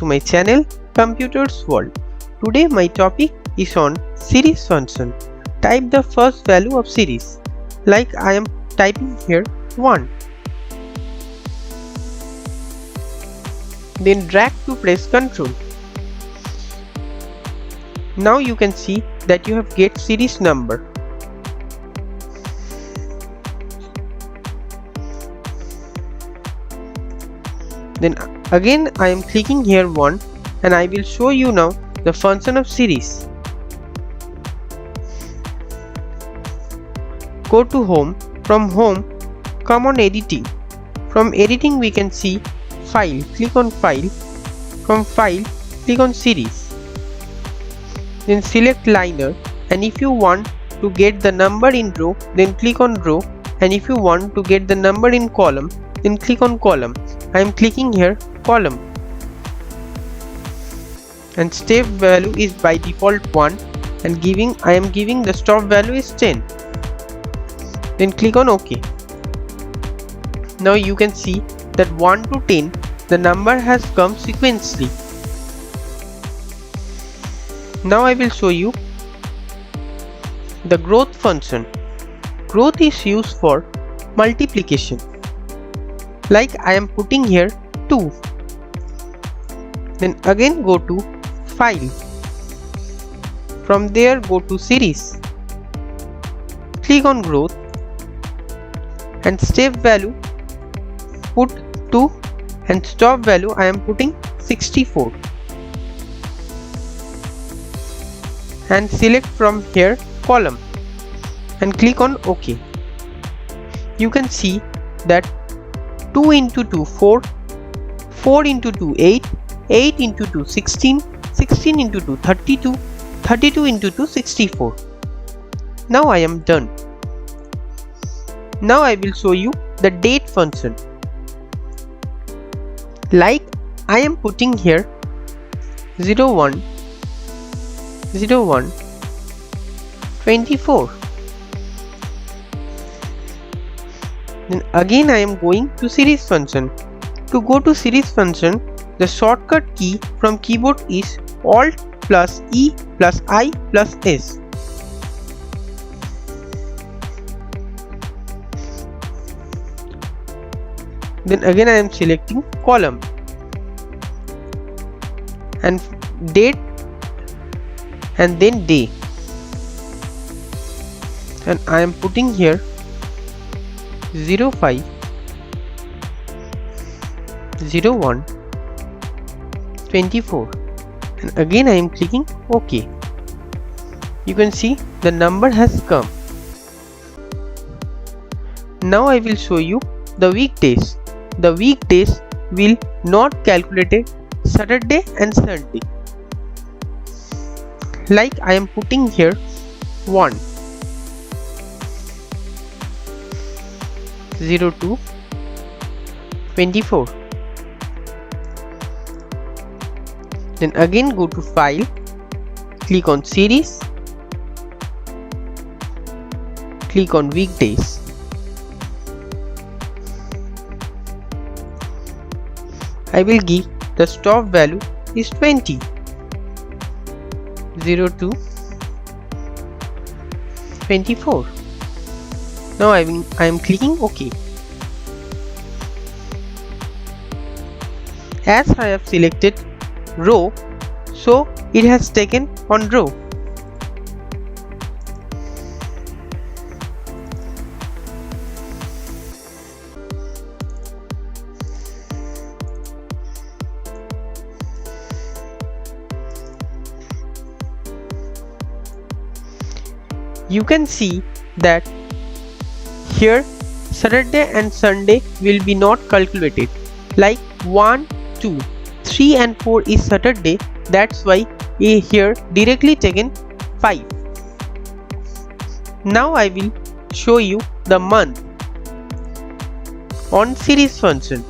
to my channel Computers World. Today my topic is on series function. Type the first value of series. Like I am typing here 1. Then drag to press Ctrl. Now you can see that you have get series number. Then again I am clicking here 1 and I will show you now the function of series. Go to home. From home, come on editing. From editing we can see file. Click on file. From file, click on series. Then select liner, and if you want to get the number in row, then click on row, and if you want to get the number in column, then click on column. I am clicking here column, and step value is by default 1, and I am giving the stop value is 10. Then click on OK. Now you can see that 1 to 10 the number has come sequentially. Now I will show you the growth function. Growth is used for multiplication. Like I am putting here 2. Then again go to file. From there go to series. Click on growth, and step value put 2, and stop value I am putting 64. And select from here column and click on OK. You can see that 2 into 2 4, 4 into 2 8, 8 into 2 16, 16 into 2 32, 32 into 2 64. Now I am done. Now I will show you the date function. Like I am putting here 01 01 24. Then again I am going to series function. To go to series function, the shortcut key from keyboard is Alt plus E plus I plus S. Then again I am selecting column, and date, and then day, and I am putting here 05 01 24, and again I am clicking OK. You can see the number has come. Now I will show you the weekdays. The weekdays will not calculate Saturday and Sunday. Like I am putting here 1 02 24. Then again go to file, click on series, click on weekdays. I will give the stop value is 20. 02 24. Now I am clicking OK. As I have selected row, so it has taken on row. You can see that here Saturday and Sunday will be not calculated. Like 1, 2, 3 and 4 is Saturday, that's why here directly taken 5. Now I will show you the month on series function.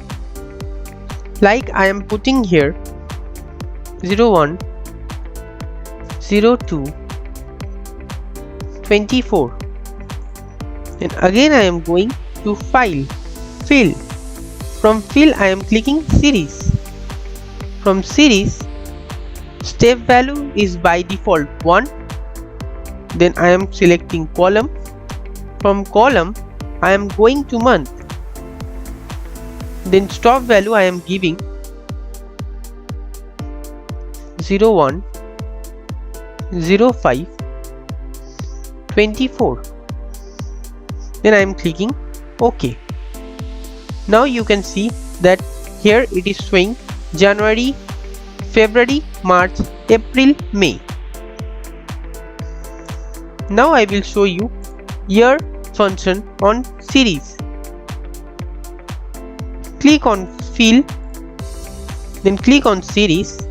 Like I am putting here 01 02 24. And again I am going to file, fill. From fill I am clicking series. From series, step value is by default 1. Then I am selecting column. From column, I am going to month. Then stop value I am giving 01, 05, 24. Then I am clicking OK. Now you can see that here it is showing January, February, March, April, May. Now I will show you year function on series. Click on fill, then click on series.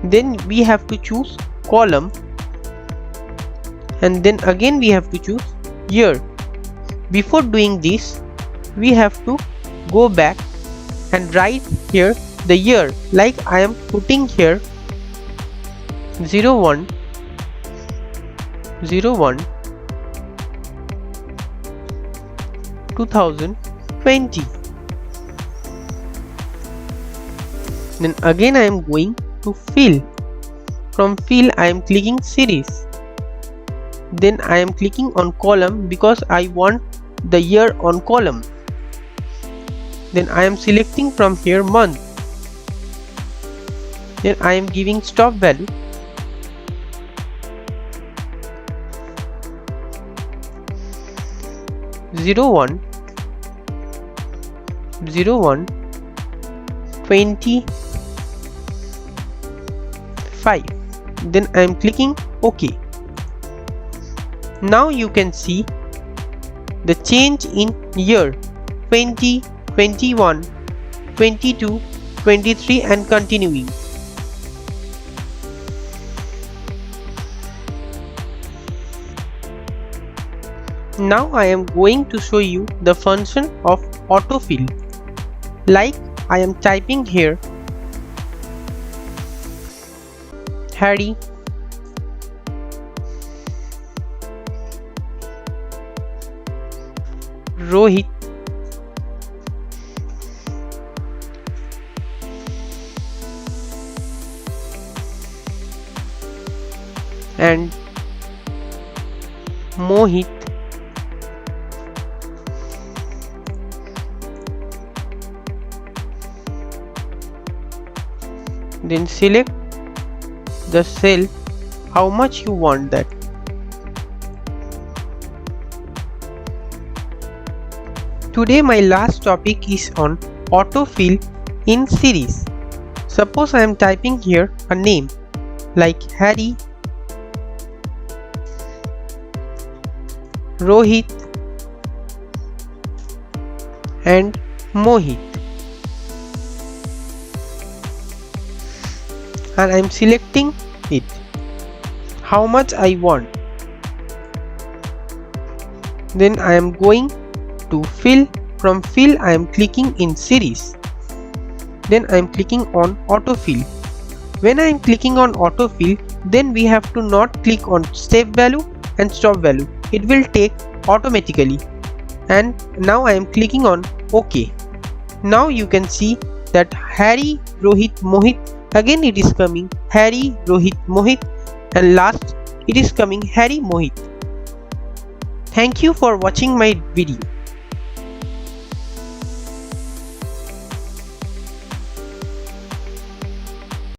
Then we have to choose column, and then again we have to choose year. Before doing this, we have to go back and write here the year, like I am putting here 01 2020. Then again I am going to fill. From fill I am clicking series. Then I am clicking on column because I want the year on column. Then I am selecting from here month. Then I am giving stop value. Zero one 25. Then I am clicking OK. Now you can see the change in year 20, 21, 22, 23 and continuing. Now I am going to show you the function of autofill. Like I am typing here Harry, Rohit, and Mohit. Then select the cell how much you want that. Today my last topic is on autofill in series. Suppose I am typing here a name like Harry, Rohit and Mohit, and I am selecting it how much I want. Then I am going to fill. From fill I am clicking in series. Then I am clicking on autofill. When I am clicking on autofill, then we have to not click on step value and stop value. It will take automatically. And now I am clicking on OK. Now you can see that Harry, Rohit, Mohit. Again it is coming Harry, Rohit, Mohit, and last it is coming Harry, Mohit. Thank you for watching my video.